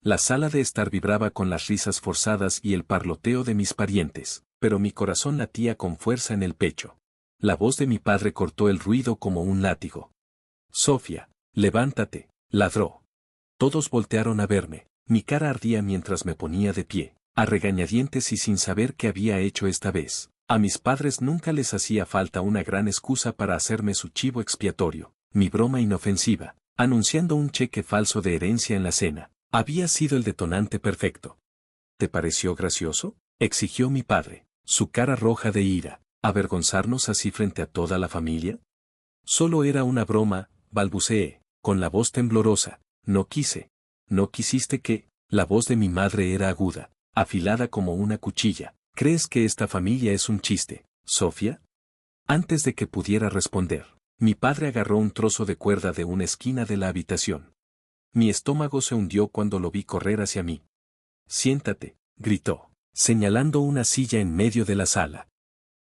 La sala de estar vibraba con las risas forzadas y el parloteo de mis parientes, pero mi corazón latía con fuerza en el pecho. La voz de mi padre cortó el ruido como un látigo. Sofía, levántate, ladró. Todos voltearon a verme, mi cara ardía mientras me ponía de pie, a regañadientes y sin saber qué había hecho esta vez. A mis padres nunca les hacía falta una gran excusa para hacerme su chivo expiatorio, mi broma inofensiva, anunciando un cheque falso de herencia en la cena. Había sido el detonante perfecto. ¿Te pareció gracioso?, exigió mi padre, su cara roja de ira. ¿Avergonzarnos así frente a toda la familia? Solo era una broma, balbuceé, con la voz temblorosa. No quise. ¿No quisiste qué? La voz de mi madre era aguda, afilada como una cuchilla. ¿Crees que esta familia es un chiste, Sofía? Antes de que pudiera responder, mi padre agarró un trozo de cuerda de una esquina de la habitación. Mi estómago se hundió cuando lo vi correr hacia mí. Siéntate, gritó, señalando una silla en medio de la sala.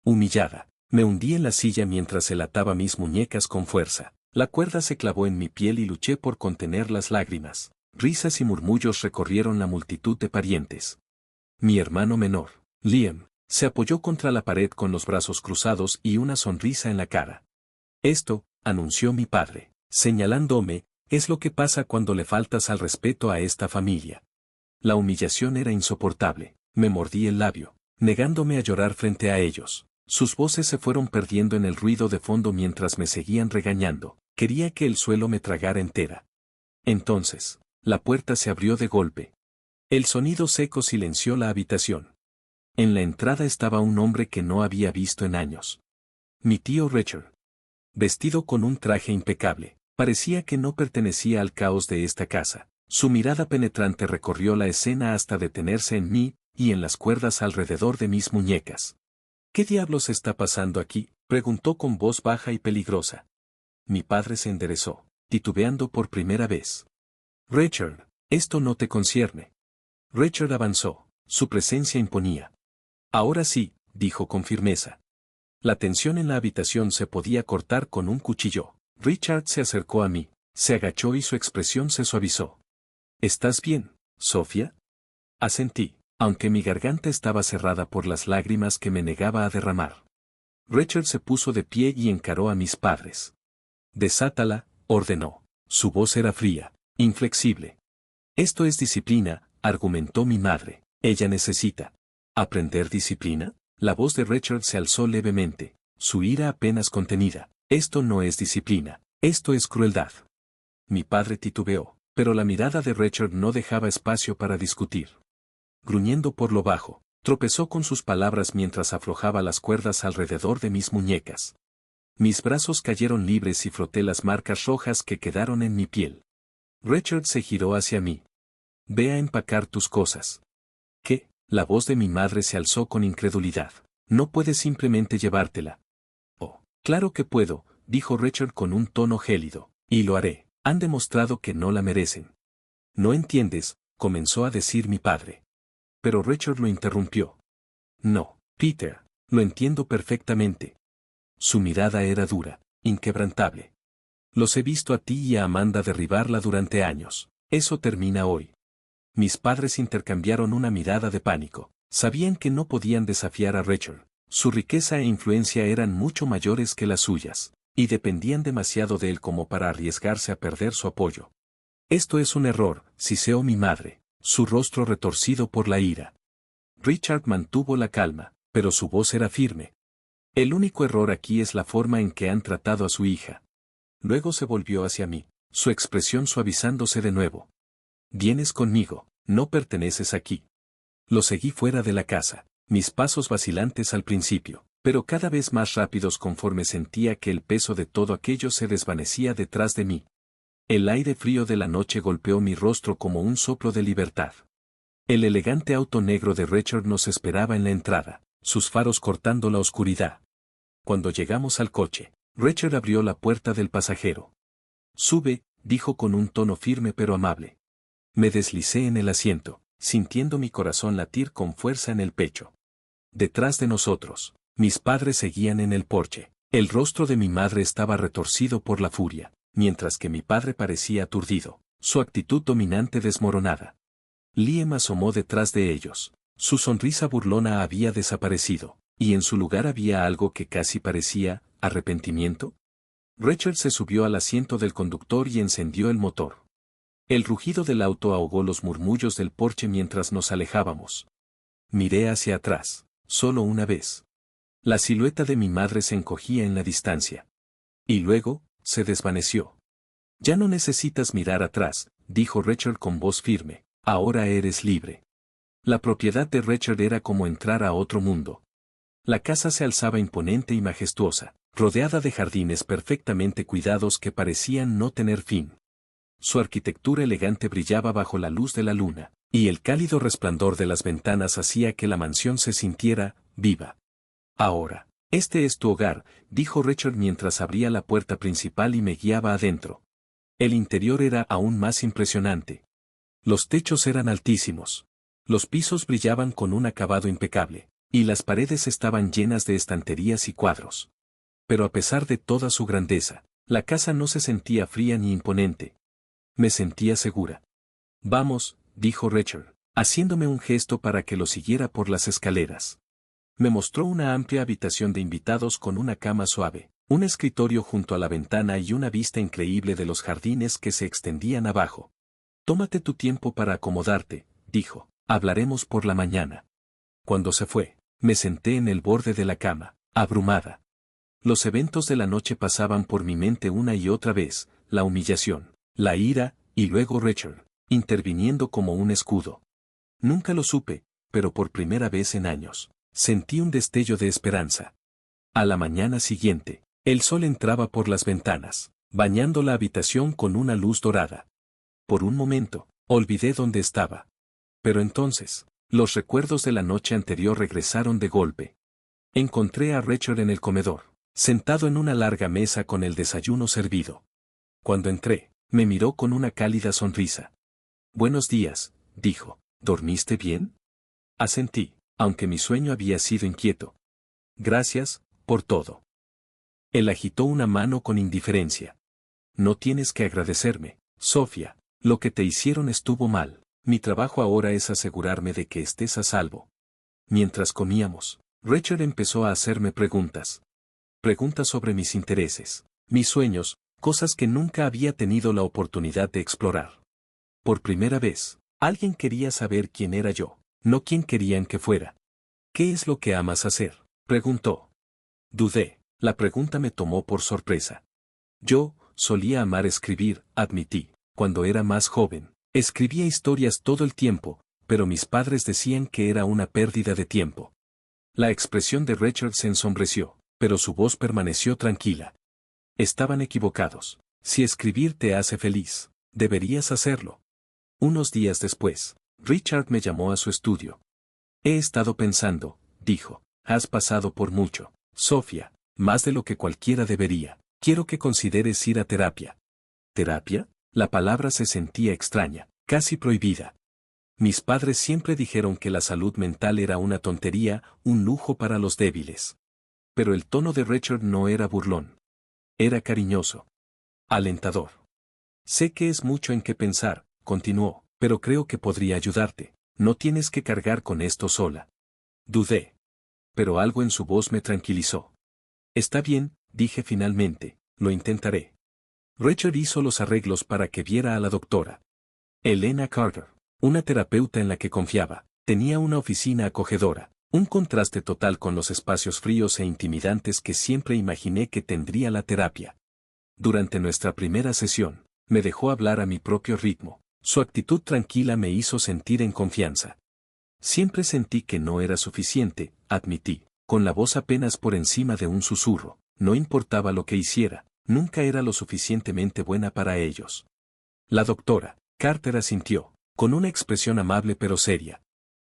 Humillada, me hundí en la silla mientras él ataba mis muñecas con fuerza. La cuerda se clavó en mi piel y luché por contener las lágrimas. Risas y murmullos recorrieron la multitud de parientes. Mi hermano menor, Liam, se apoyó contra la pared con los brazos cruzados y una sonrisa en la cara. Esto, anunció mi padre, señalándome, es lo que pasa cuando le faltas al respeto a esta familia. La humillación era insoportable. Me mordí el labio, negándome a llorar frente a ellos. Sus voces se fueron perdiendo en el ruido de fondo mientras me seguían regañando. Quería que el suelo me tragara entera. Entonces, la puerta se abrió de golpe. El sonido seco silenció la habitación. En la entrada estaba un hombre que no había visto en años. Mi tío Richard. Vestido con un traje impecable, parecía que no pertenecía al caos de esta casa. Su mirada penetrante recorrió la escena hasta detenerse en mí y en las cuerdas alrededor de mis muñecas. ¿Qué diablos está pasando aquí?, preguntó con voz baja y peligrosa. Mi padre se enderezó, titubeando por primera vez. Richard, esto no te concierne. Richard avanzó, su presencia imponía. Ahora sí, dijo con firmeza. La tensión en la habitación se podía cortar con un cuchillo. Richard se acercó a mí, se agachó y su expresión se suavizó. ¿Estás bien, Sofía? Asentí, aunque mi garganta estaba cerrada por las lágrimas que me negaba a derramar. Richard se puso de pie y encaró a mis padres. Desátala, ordenó. Su voz era fría, inflexible. Esto es disciplina, argumentó mi madre. Ella necesita aprender disciplina. La voz de Richard se alzó levemente, su ira apenas contenida. Esto no es disciplina, esto es crueldad. Mi padre titubeó, pero la mirada de Richard no dejaba espacio para discutir. Gruñendo por lo bajo, tropezó con sus palabras mientras aflojaba las cuerdas alrededor de mis muñecas. Mis brazos cayeron libres y froté las marcas rojas que quedaron en mi piel. Richard se giró hacia mí. Ve a empacar tus cosas. ¿Qué? La voz de mi madre se alzó con incredulidad. No puedes simplemente llevártela. Oh, claro que puedo, dijo Richard con un tono gélido. Y lo haré. Han demostrado que no la merecen. No entiendes, comenzó a decir mi padre. Pero Richard lo interrumpió. No, Peter, lo entiendo perfectamente. Su mirada era dura, inquebrantable. Los he visto a ti y a Amanda derribarla durante años. Eso termina hoy. Mis padres intercambiaron una mirada de pánico. Sabían que no podían desafiar a Richard. Su riqueza e influencia eran mucho mayores que las suyas, y dependían demasiado de él como para arriesgarse a perder su apoyo. Esto es un error, siseó mi madre, su rostro retorcido por la ira. Richard mantuvo la calma, pero su voz era firme. El único error aquí es la forma en que han tratado a su hija. Luego se volvió hacia mí, su expresión suavizándose de nuevo. Vienes conmigo, no perteneces aquí. Lo seguí fuera de la casa, mis pasos vacilantes al principio, pero cada vez más rápidos conforme sentía que el peso de todo aquello se desvanecía detrás de mí. El aire frío de la noche golpeó mi rostro como un soplo de libertad. El elegante auto negro de Richard nos esperaba en la entrada, sus faros cortando la oscuridad. Cuando llegamos al coche, Richard abrió la puerta del pasajero. Sube, dijo con un tono firme pero amable. Me deslicé en el asiento, sintiendo mi corazón latir con fuerza en el pecho. Detrás de nosotros, mis padres seguían en el porche. El rostro de mi madre estaba retorcido por la furia, mientras que mi padre parecía aturdido, su actitud dominante desmoronada. Liam asomó detrás de ellos. Su sonrisa burlona había desaparecido, y en su lugar había algo que casi parecía arrepentimiento. Rachel se subió al asiento del conductor y encendió el motor. El rugido del auto ahogó los murmullos del porche mientras nos alejábamos. Miré hacia atrás, solo una vez. La silueta de mi madre se encogía en la distancia. Y luego, se desvaneció. Ya no necesitas mirar atrás, dijo Rachel con voz firme. Ahora eres libre. La propiedad de Rachel era como entrar a otro mundo. La casa se alzaba imponente y majestuosa, rodeada de jardines perfectamente cuidados que parecían no tener fin. Su arquitectura elegante brillaba bajo la luz de la luna, y el cálido resplandor de las ventanas hacía que la mansión se sintiera viva. Ahora, este es tu hogar, dijo Rachel mientras abría la puerta principal y me guiaba adentro. El interior era aún más impresionante. Los techos eran altísimos. Los pisos brillaban con un acabado impecable, y las paredes estaban llenas de estanterías y cuadros. Pero a pesar de toda su grandeza, la casa no se sentía fría ni imponente. Me sentía segura. Vamos, dijo Rachel, haciéndome un gesto para que lo siguiera por las escaleras. Me mostró una amplia habitación de invitados con una cama suave, un escritorio junto a la ventana y una vista increíble de los jardines que se extendían abajo. Tómate tu tiempo para acomodarte, dijo, hablaremos por la mañana. Cuando se fue, me senté en el borde de la cama, abrumada. Los eventos de la noche pasaban por mi mente una y otra vez, la humillación, la ira, y luego Rachel, interviniendo como un escudo. Nunca lo supe, pero por primera vez en años, sentí un destello de esperanza. A la mañana siguiente, el sol entraba por las ventanas, bañando la habitación con una luz dorada. Por un momento, olvidé dónde estaba. Pero entonces, los recuerdos de la noche anterior regresaron de golpe. Encontré a Rachel en el comedor, sentado en una larga mesa con el desayuno servido. Cuando entré, me miró con una cálida sonrisa. Buenos días, dijo. ¿Dormiste bien? Asentí, aunque mi sueño había sido inquieto. Gracias, por todo. Él agitó una mano con indiferencia. No tienes que agradecerme, Sofía. Lo que te hicieron estuvo mal. Mi trabajo ahora es asegurarme de que estés a salvo. Mientras comíamos, Rachel empezó a hacerme preguntas. Preguntas sobre mis intereses, mis sueños, cosas que nunca había tenido la oportunidad de explorar. Por primera vez, alguien quería saber quién era yo, no quién querían que fuera. ¿Qué es lo que amas hacer?, preguntó. Dudé, la pregunta me tomó por sorpresa. Yo, solía amar escribir, admití, cuando era más joven. Escribía historias todo el tiempo, pero mis padres decían que era una pérdida de tiempo. La expresión de Rachel se ensombreció, pero su voz permaneció tranquila. Estaban equivocados. Si escribir te hace feliz, deberías hacerlo. Unos días después, Richard me llamó a su estudio. He estado pensando, dijo, has pasado por mucho, Sofía, más de lo que cualquiera debería. Quiero que consideres ir a terapia. ¿Terapia? La palabra se sentía extraña, casi prohibida. Mis padres siempre dijeron que la salud mental era una tontería, un lujo para los débiles. Pero el tono de Rachel no era burlón. Era cariñoso. Alentador. Sé que es mucho en qué pensar, continuó, pero creo que podría ayudarte. No tienes que cargar con esto sola. Dudé. Pero algo en su voz me tranquilizó. Está bien, dije finalmente, lo intentaré. Rachel hizo los arreglos para que viera a la doctora. Elena Carter, una terapeuta en la que confiaba, tenía una oficina acogedora, un contraste total con los espacios fríos e intimidantes que siempre imaginé que tendría la terapia. Durante nuestra primera sesión, me dejó hablar a mi propio ritmo. Su actitud tranquila me hizo sentir en confianza. Siempre sentí que no era suficiente, admití, con la voz apenas por encima de un susurro. No importaba lo que hiciera, nunca era lo suficientemente buena para ellos. La doctora Carter asintió, con una expresión amable pero seria.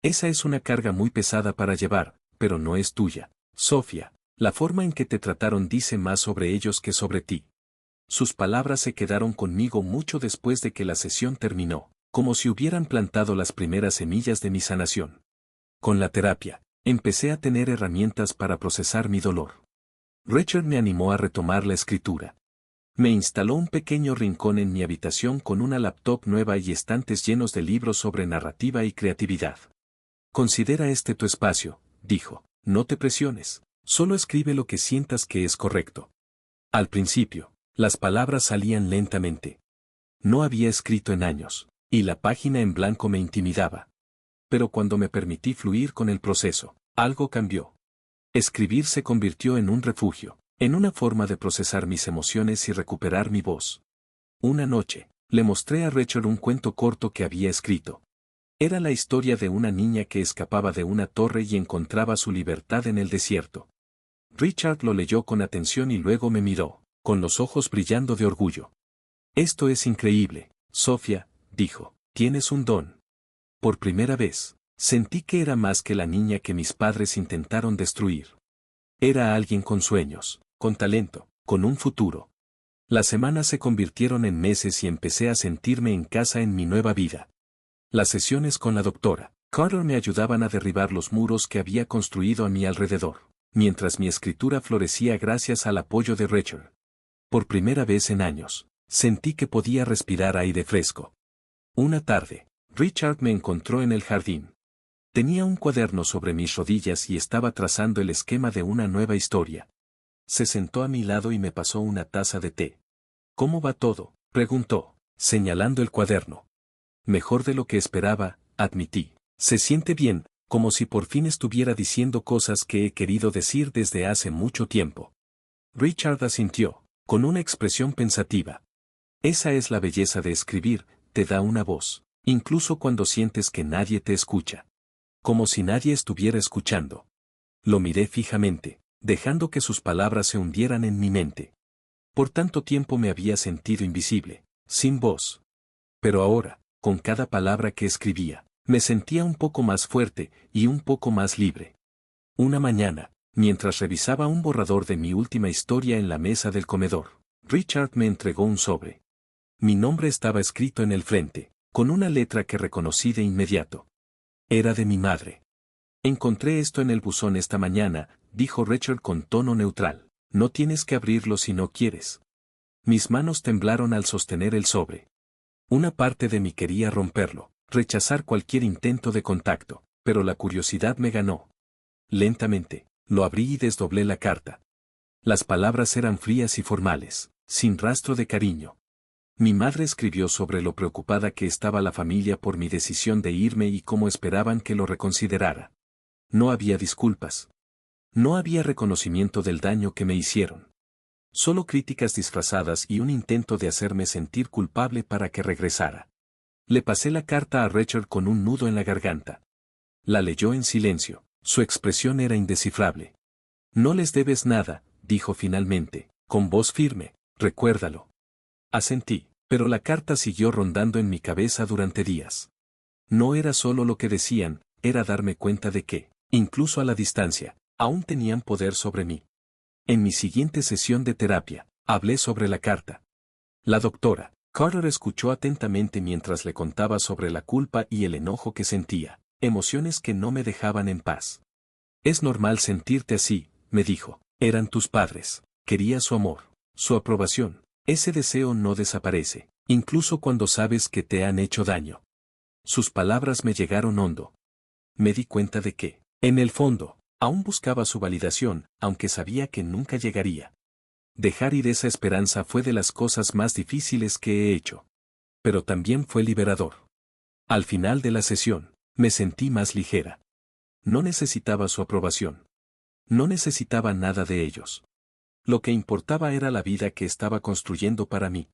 Esa es una carga muy pesada para llevar, pero no es tuya, Sofía. La forma en que te trataron dice más sobre ellos que sobre ti. Sus palabras se quedaron conmigo mucho después de que la sesión terminó, como si hubieran plantado las primeras semillas de mi sanación. Con la terapia, empecé a tener herramientas para procesar mi dolor. Rachel me animó a retomar la escritura. Me instaló un pequeño rincón en mi habitación con una laptop nueva y estantes llenos de libros sobre narrativa y creatividad. Considera este tu espacio, dijo. No te presiones, solo escribe lo que sientas que es correcto. Al principio, las palabras salían lentamente. No había escrito en años, y la página en blanco me intimidaba. Pero cuando me permití fluir con el proceso, algo cambió. Escribir se convirtió en un refugio, en una forma de procesar mis emociones y recuperar mi voz. Una noche, le mostré a Rachel un cuento corto que había escrito. Era la historia de una niña que escapaba de una torre y encontraba su libertad en el desierto. Richard lo leyó con atención y luego me miró, con los ojos brillando de orgullo. Esto es increíble, Sofía, dijo, tienes un don. Por primera vez, sentí que era más que la niña que mis padres intentaron destruir. Era alguien con sueños, con talento, con un futuro. Las semanas se convirtieron en meses y empecé a sentirme en casa en mi nueva vida. Las sesiones con la doctora Carter me ayudaban a derribar los muros que había construido a mi alrededor, mientras mi escritura florecía gracias al apoyo de Rachel. Por primera vez en años, sentí que podía respirar aire fresco. Una tarde, Richard me encontró en el jardín. Tenía un cuaderno sobre mis rodillas y estaba trazando el esquema de una nueva historia. Se sentó a mi lado y me pasó una taza de té. ¿Cómo va todo?, preguntó, señalando el cuaderno. Mejor de lo que esperaba, admití. Se siente bien, como si por fin estuviera diciendo cosas que he querido decir desde hace mucho tiempo. Richard asintió, con una expresión pensativa. Esa es la belleza de escribir, te da una voz, incluso cuando sientes que nadie te escucha. Como si nadie estuviera escuchando. Lo miré fijamente, dejando que sus palabras se hundieran en mi mente. Por tanto tiempo me había sentido invisible, sin voz. Pero ahora, con cada palabra que escribía, me sentía un poco más fuerte y un poco más libre. Una mañana, mientras revisaba un borrador de mi última historia en la mesa del comedor, Richard me entregó un sobre. Mi nombre estaba escrito en el frente, con una letra que reconocí de inmediato. Era de mi madre. Encontré esto en el buzón esta mañana, dijo Rachel con tono neutral. No tienes que abrirlo si no quieres. Mis manos temblaron al sostener el sobre. Una parte de mí quería romperlo, rechazar cualquier intento de contacto, pero la curiosidad me ganó. Lentamente, lo abrí y desdoblé la carta. Las palabras eran frías y formales, sin rastro de cariño. Mi madre escribió sobre lo preocupada que estaba la familia por mi decisión de irme y cómo esperaban que lo reconsiderara. No había disculpas. No había reconocimiento del daño que me hicieron. Solo críticas disfrazadas y un intento de hacerme sentir culpable para que regresara. Le pasé la carta a Rachel con un nudo en la garganta. La leyó en silencio, su expresión era indescifrable. No les debes nada, dijo finalmente, con voz firme, recuérdalo. Asentí, pero la carta siguió rondando en mi cabeza durante días. No era solo lo que decían, era darme cuenta de que, incluso a la distancia, aún tenían poder sobre mí. En mi siguiente sesión de terapia, hablé sobre la carta. La doctora Carter escuchó atentamente mientras le contaba sobre la culpa y el enojo que sentía, emociones que no me dejaban en paz. Es normal sentirte así, me dijo, eran tus padres, quería su amor, su aprobación, ese deseo no desaparece, incluso cuando sabes que te han hecho daño. Sus palabras me llegaron hondo. Me di cuenta de que, en el fondo, aún buscaba su validación, aunque sabía que nunca llegaría. Dejar ir esa esperanza fue de las cosas más difíciles que he hecho. Pero también fue liberador. Al final de la sesión, me sentí más ligera. No necesitaba su aprobación. No necesitaba nada de ellos. Lo que importaba era la vida que estaba construyendo para mí.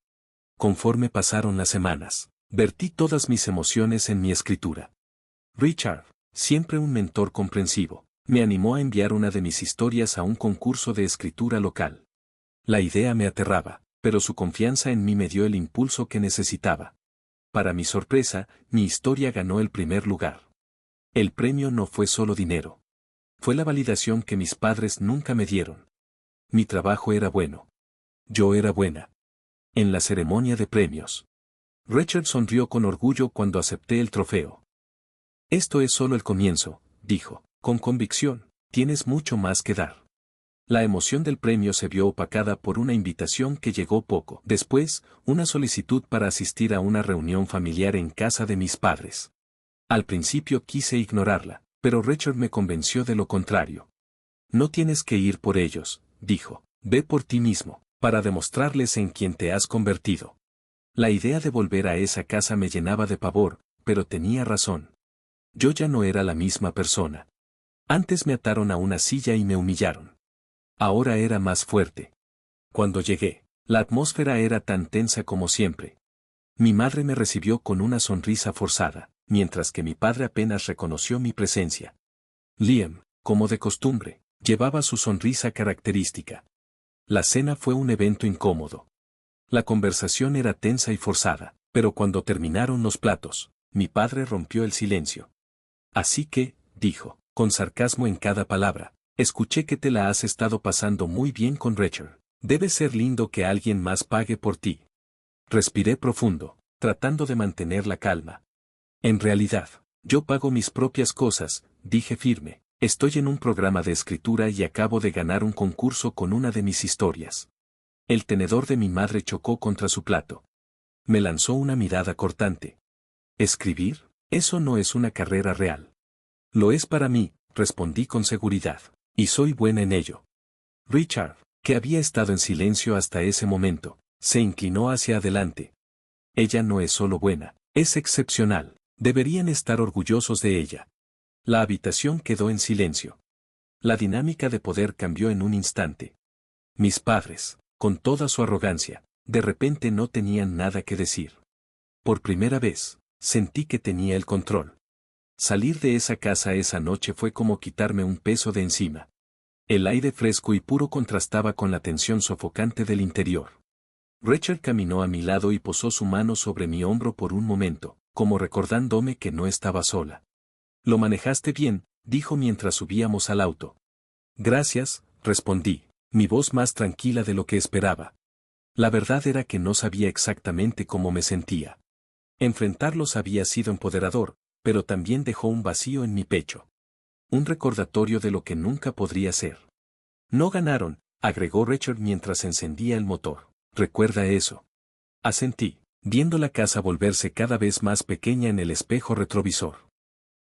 Conforme pasaron las semanas, vertí todas mis emociones en mi escritura. Richard, siempre un mentor comprensivo, me animó a enviar una de mis historias a un concurso de escritura local. La idea me aterraba, pero su confianza en mí me dio el impulso que necesitaba. Para mi sorpresa, mi historia ganó el primer lugar. El premio no fue solo dinero. Fue la validación que mis padres nunca me dieron. Mi trabajo era bueno. Yo era buena. En la ceremonia de premios, Richard sonrió con orgullo cuando acepté el trofeo. Esto es solo el comienzo, dijo, con convicción, tienes mucho más que dar. La emoción del premio se vio opacada por una invitación que llegó poco después, una solicitud para asistir a una reunión familiar en casa de mis padres. Al principio quise ignorarla, pero Richard me convenció de lo contrario. No tienes que ir por ellos, dijo, ve por ti mismo, para demostrarles en quién te has convertido. La idea de volver a esa casa me llenaba de pavor, pero tenía razón. Yo ya no era la misma persona. Antes me ataron a una silla y me humillaron. Ahora era más fuerte. Cuando llegué, la atmósfera era tan tensa como siempre. Mi madre me recibió con una sonrisa forzada, mientras que mi padre apenas reconoció mi presencia. Liam, como de costumbre, llevaba su sonrisa característica. La cena fue un evento incómodo. La conversación era tensa y forzada, pero cuando terminaron los platos, mi padre rompió el silencio. Así que, dijo, con sarcasmo en cada palabra, escuché que te la has estado pasando muy bien con Richard. Debe ser lindo que alguien más pague por ti. Respiré profundo, tratando de mantener la calma. En realidad, yo pago mis propias cosas, dije firme. Estoy en un programa de escritura y acabo de ganar un concurso con una de mis historias. El tenedor de mi madre chocó contra su plato. Me lanzó una mirada cortante. ¿Escribir? Eso no es una carrera real. Lo es para mí, respondí con seguridad. Y soy buena en ello. Richard, que había estado en silencio hasta ese momento, se inclinó hacia adelante. Ella no es solo buena, es excepcional. Deberían estar orgullosos de ella. La habitación quedó en silencio. La dinámica de poder cambió en un instante. Mis padres, con toda su arrogancia, de repente no tenían nada que decir. Por primera vez, sentí que tenía el control. Salir de esa casa esa noche fue como quitarme un peso de encima. El aire fresco y puro contrastaba con la tensión sofocante del interior. Richard caminó a mi lado y posó su mano sobre mi hombro por un momento, como recordándome que no estaba sola. Lo manejaste bien, dijo mientras subíamos al auto. Gracias, respondí, mi voz más tranquila de lo que esperaba. La verdad era que no sabía exactamente cómo me sentía. Enfrentarlos había sido empoderador, pero también dejó un vacío en mi pecho. Un recordatorio de lo que nunca podría ser. No ganaron, agregó Richard mientras encendía el motor. ¿Recuerda eso? Asentí, viendo la casa volverse cada vez más pequeña en el espejo retrovisor.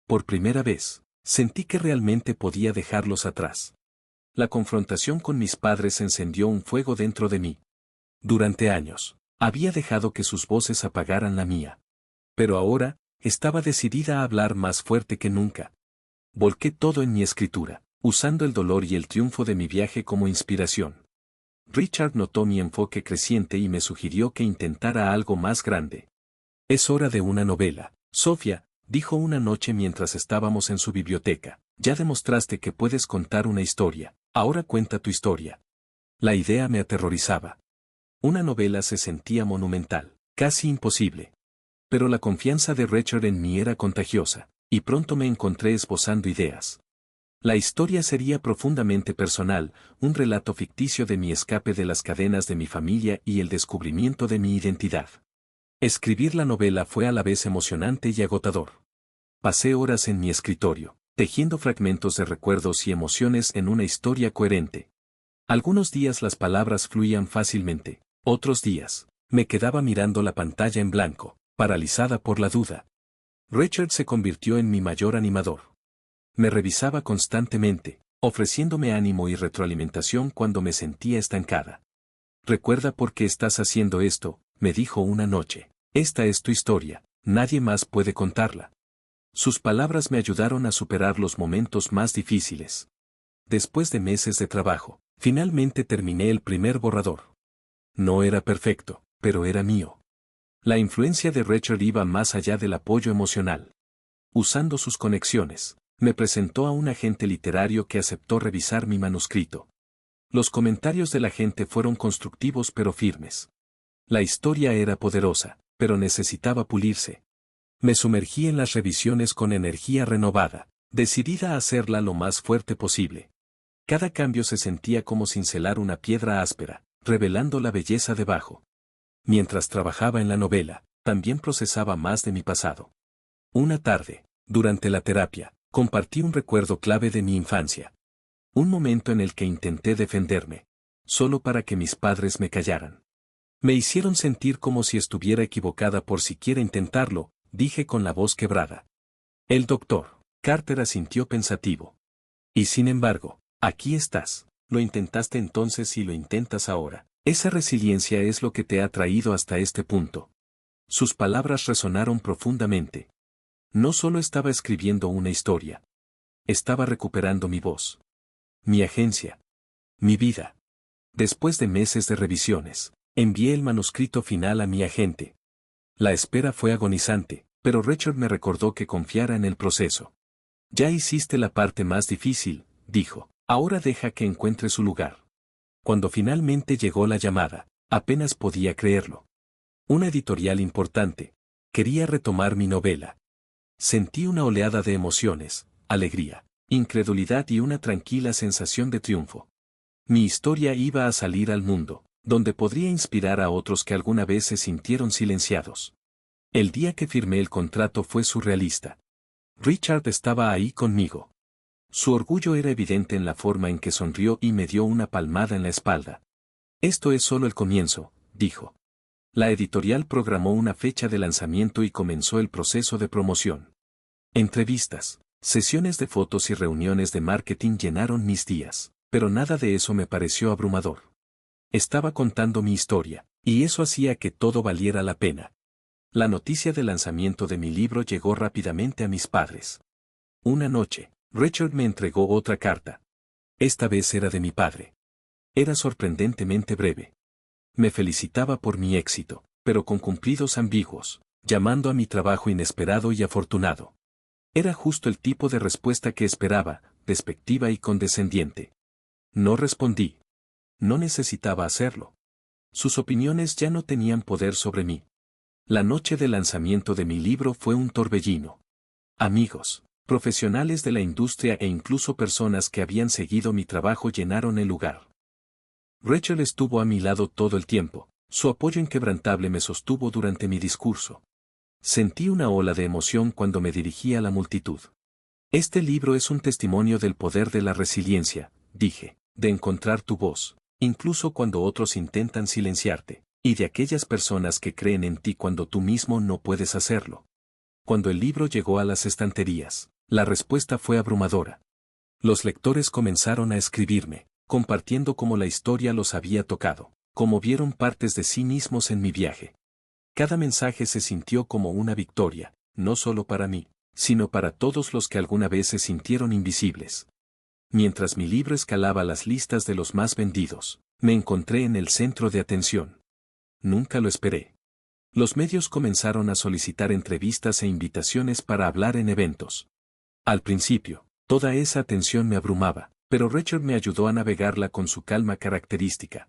Por primera vez, sentí que realmente podía dejarlos atrás. La confrontación con mis padres encendió un fuego dentro de mí. Durante años, había dejado que sus voces apagaran la mía. Pero ahora, estaba decidida a hablar más fuerte que nunca. Volqué todo en mi escritura, usando el dolor y el triunfo de mi viaje como inspiración. Richard notó mi enfoque creciente y me sugirió que intentara algo más grande. Es hora de una novela, Sofía, dijo una noche mientras estábamos en su biblioteca. Ya demostraste que puedes contar una historia, ahora cuenta tu historia. La idea me aterrorizaba. Una novela se sentía monumental, casi imposible. Pero la confianza de Richard en mí era contagiosa, y pronto me encontré esbozando ideas. La historia sería profundamente personal, un relato ficticio de mi escape de las cadenas de mi familia y el descubrimiento de mi identidad. Escribir la novela fue a la vez emocionante y agotador. Pasé horas en mi escritorio, tejiendo fragmentos de recuerdos y emociones en una historia coherente. Algunos días las palabras fluían fácilmente, otros días, me quedaba mirando la pantalla en blanco, paralizada por la duda. Richard se convirtió en mi mayor animador. Me revisaba constantemente, ofreciéndome ánimo y retroalimentación cuando me sentía estancada. Recuerda por qué estás haciendo esto, me dijo una noche. Esta es tu historia, nadie más puede contarla. Sus palabras me ayudaron a superar los momentos más difíciles. Después de meses de trabajo, finalmente terminé el primer borrador. No era perfecto, pero era mío. La influencia de Richard iba más allá del apoyo emocional. Usando sus conexiones, me presentó a un agente literario que aceptó revisar mi manuscrito. Los comentarios de la gente fueron constructivos pero firmes. La historia era poderosa, pero necesitaba pulirse. Me sumergí en las revisiones con energía renovada, decidida a hacerla lo más fuerte posible. Cada cambio se sentía como cincelar una piedra áspera, revelando la belleza debajo. Mientras trabajaba en la novela, también procesaba más de mi pasado. Una tarde, durante la terapia, compartí un recuerdo clave de mi infancia. Un momento en el que intenté defenderme. Solo para que mis padres me callaran. Me hicieron sentir como si estuviera equivocada por siquiera intentarlo, dije con la voz quebrada. El doctor Carter asintió pensativo. Y sin embargo, aquí estás. Lo intentaste entonces y lo intentas ahora. Esa resiliencia es lo que te ha traído hasta este punto. Sus palabras resonaron profundamente. No solo estaba escribiendo una historia. Estaba recuperando mi voz. Mi agencia. Mi vida. Después de meses de revisiones, envié el manuscrito final a mi agente. La espera fue agonizante, pero Richard me recordó que confiara en el proceso. Ya hiciste la parte más difícil, dijo. Ahora deja que encuentre su lugar. Cuando finalmente llegó la llamada, apenas podía creerlo. Una editorial importante. Quería retomar mi novela. Sentí una oleada de emociones, alegría, incredulidad y una tranquila sensación de triunfo. Mi historia iba a salir al mundo, donde podría inspirar a otros que alguna vez se sintieron silenciados. El día que firmé el contrato fue surrealista. Richard estaba ahí conmigo. Su orgullo era evidente en la forma en que sonrió y me dio una palmada en la espalda. Esto es solo el comienzo, dijo. La editorial programó una fecha de lanzamiento y comenzó el proceso de promoción. Entrevistas, sesiones de fotos y reuniones de marketing llenaron mis días, pero nada de eso me pareció abrumador. Estaba contando mi historia, y eso hacía que todo valiera la pena. La noticia del lanzamiento de mi libro llegó rápidamente a mis padres. Una noche, Richard me entregó otra carta. Esta vez era de mi padre. Era sorprendentemente breve. Me felicitaba por mi éxito, pero con cumplidos ambiguos, llamando a mi trabajo inesperado y afortunado. Era justo el tipo de respuesta que esperaba, despectiva y condescendiente. No respondí. No necesitaba hacerlo. Sus opiniones ya no tenían poder sobre mí. La noche del lanzamiento de mi libro fue un torbellino. Amigos, profesionales de la industria e incluso personas que habían seguido mi trabajo llenaron el lugar. Rachel estuvo a mi lado todo el tiempo, su apoyo inquebrantable me sostuvo durante mi discurso. Sentí una ola de emoción cuando me dirigí a la multitud. Este libro es un testimonio del poder de la resiliencia, dije, de encontrar tu voz, incluso cuando otros intentan silenciarte, y de aquellas personas que creen en ti cuando tú mismo no puedes hacerlo. Cuando el libro llegó a las estanterías, la respuesta fue abrumadora. Los lectores comenzaron a escribirme, compartiendo cómo la historia los había tocado, cómo vieron partes de sí mismos en mi viaje. Cada mensaje se sintió como una victoria, no solo para mí, sino para todos los que alguna vez se sintieron invisibles. Mientras mi libro escalaba las listas de los más vendidos, me encontré en el centro de atención. Nunca lo esperé. Los medios comenzaron a solicitar entrevistas e invitaciones para hablar en eventos. Al principio, toda esa atención me abrumaba, pero Richard me ayudó a navegarla con su calma característica.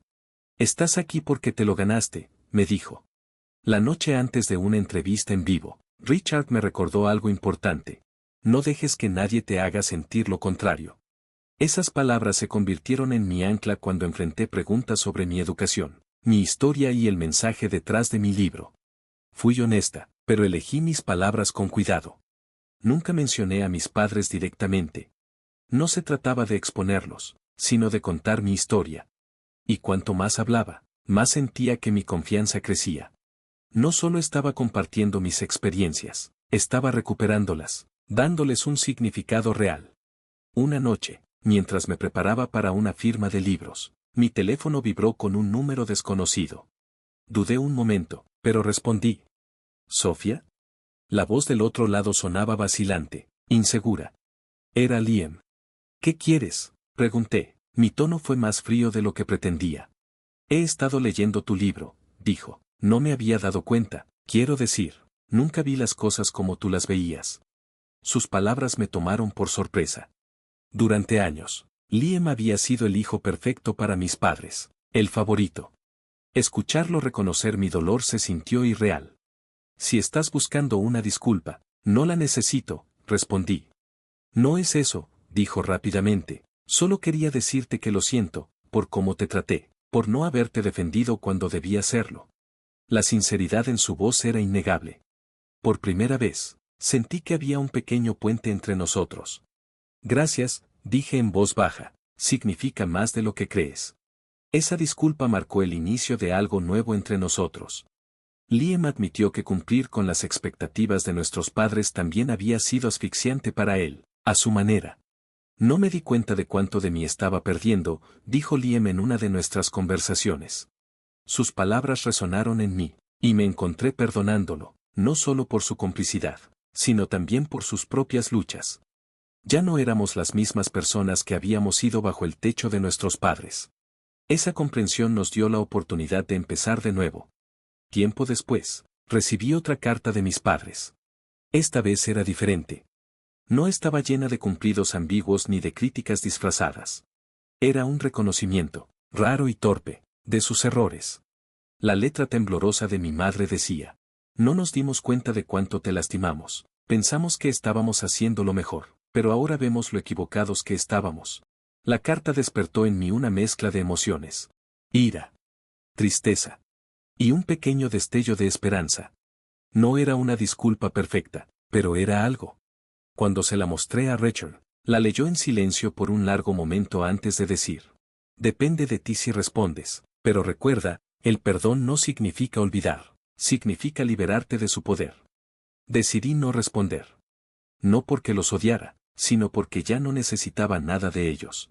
Estás aquí porque te lo ganaste, me dijo. La noche antes de una entrevista en vivo, Richard me recordó algo importante. No dejes que nadie te haga sentir lo contrario. Esas palabras se convirtieron en mi ancla cuando enfrenté preguntas sobre mi educación, mi historia y el mensaje detrás de mi libro. Fui honesta, pero elegí mis palabras con cuidado. Nunca mencioné a mis padres directamente. No se trataba de exponerlos, sino de contar mi historia. Y cuanto más hablaba, más sentía que mi confianza crecía. No solo estaba compartiendo mis experiencias, estaba recuperándolas, dándoles un significado real. Una noche, mientras me preparaba para una firma de libros, mi teléfono vibró con un número desconocido. Dudé un momento, pero respondí. ¿Sofía? La voz del otro lado sonaba vacilante, insegura. Era Liam. ¿Qué quieres?, pregunté. Mi tono fue más frío de lo que pretendía. He estado leyendo tu libro, dijo. No me había dado cuenta, quiero decir, nunca vi las cosas como tú las veías. Sus palabras me tomaron por sorpresa. Durante años, Liam había sido el hijo perfecto para mis padres, el favorito. Escucharlo reconocer mi dolor se sintió irreal. Si estás buscando una disculpa, no la necesito, respondí. No es eso, dijo rápidamente, solo quería decirte que lo siento, por cómo te traté, por no haberte defendido cuando debía hacerlo. La sinceridad en su voz era innegable. Por primera vez, sentí que había un pequeño puente entre nosotros. Gracias, dije en voz baja, significa más de lo que crees. Esa disculpa marcó el inicio de algo nuevo entre nosotros. Liam admitió que cumplir con las expectativas de nuestros padres también había sido asfixiante para él, a su manera. No me di cuenta de cuánto de mí estaba perdiendo, dijo Liam en una de nuestras conversaciones. Sus palabras resonaron en mí, y me encontré perdonándolo, no solo por su complicidad, sino también por sus propias luchas. Ya no éramos las mismas personas que habíamos sido bajo el techo de nuestros padres. Esa comprensión nos dio la oportunidad de empezar de nuevo. Tiempo después, recibí otra carta de mis padres. Esta vez era diferente. No estaba llena de cumplidos ambiguos ni de críticas disfrazadas. Era un reconocimiento, raro y torpe, de sus errores. La letra temblorosa de mi madre decía: no nos dimos cuenta de cuánto te lastimamos, pensamos que estábamos haciendo lo mejor, pero ahora vemos lo equivocados que estábamos. La carta despertó en mí una mezcla de emociones. Ira, tristeza y un pequeño destello de esperanza. No era una disculpa perfecta, pero era algo. Cuando se la mostré a Rachel, la leyó en silencio por un largo momento antes de decir: depende de ti si respondes, pero recuerda, el perdón no significa olvidar, significa liberarte de su poder. Decidí no responder. No porque los odiara, sino porque ya no necesitaba nada de ellos.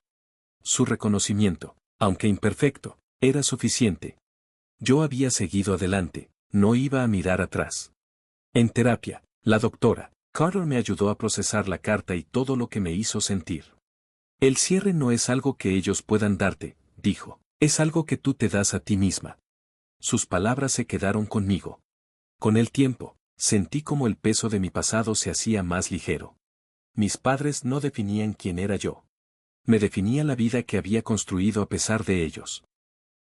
Su reconocimiento, aunque imperfecto, era suficiente. Yo había seguido adelante, no iba a mirar atrás. En terapia, la doctora Carter me ayudó a procesar la carta y todo lo que me hizo sentir. El cierre no es algo que ellos puedan darte, dijo, es algo que tú te das a ti misma. Sus palabras se quedaron conmigo. Con el tiempo, sentí como el peso de mi pasado se hacía más ligero. Mis padres no definían quién era yo. Me definía la vida que había construido a pesar de ellos.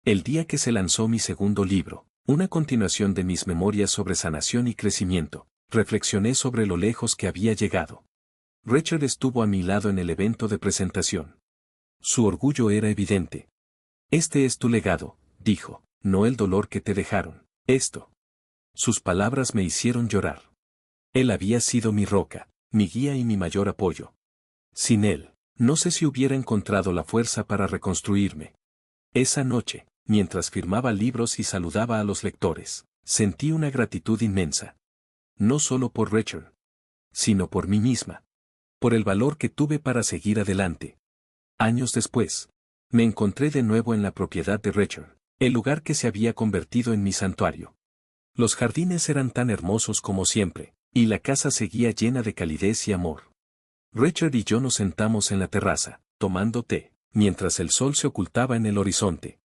El día que se lanzó mi segundo libro, una continuación de mis memorias sobre sanación y crecimiento, reflexioné sobre lo lejos que había llegado. Rachel estuvo a mi lado en el evento de presentación. Su orgullo era evidente. Este es tu legado, dijo, no el dolor que te dejaron, esto. Sus palabras me hicieron llorar. Él había sido mi roca, mi guía y mi mayor apoyo. Sin él, no sé si hubiera encontrado la fuerza para reconstruirme. Esa noche, mientras firmaba libros y saludaba a los lectores, sentí una gratitud inmensa. No solo por Rachel, sino por mí misma. Por el valor que tuve para seguir adelante. Años después, me encontré de nuevo en la propiedad de Rachel, el lugar que se había convertido en mi santuario. Los jardines eran tan hermosos como siempre, y la casa seguía llena de calidez y amor. Rachel y yo nos sentamos en la terraza, tomando té, mientras el sol se ocultaba en el horizonte.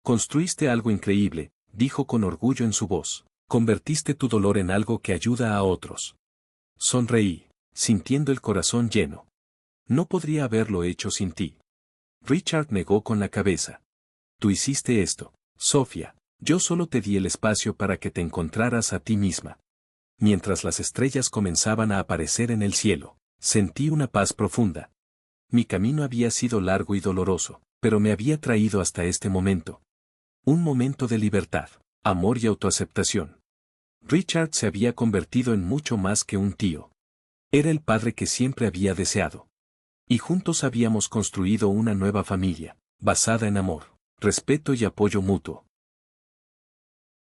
Construiste algo increíble, dijo con orgullo en su voz. Convertiste tu dolor en algo que ayuda a otros. Sonreí, sintiendo el corazón lleno. No podría haberlo hecho sin ti. Richard negó con la cabeza. Tú hiciste esto, Sofía. Yo solo te di el espacio para que te encontraras a ti misma. Mientras las estrellas comenzaban a aparecer en el cielo, sentí una paz profunda. Mi camino había sido largo y doloroso, pero me había traído hasta este momento. Un momento de libertad, amor y autoaceptación. Richard se había convertido en mucho más que un tío. Era el padre que siempre había deseado. Y juntos habíamos construido una nueva familia, basada en amor, respeto y apoyo mutuo.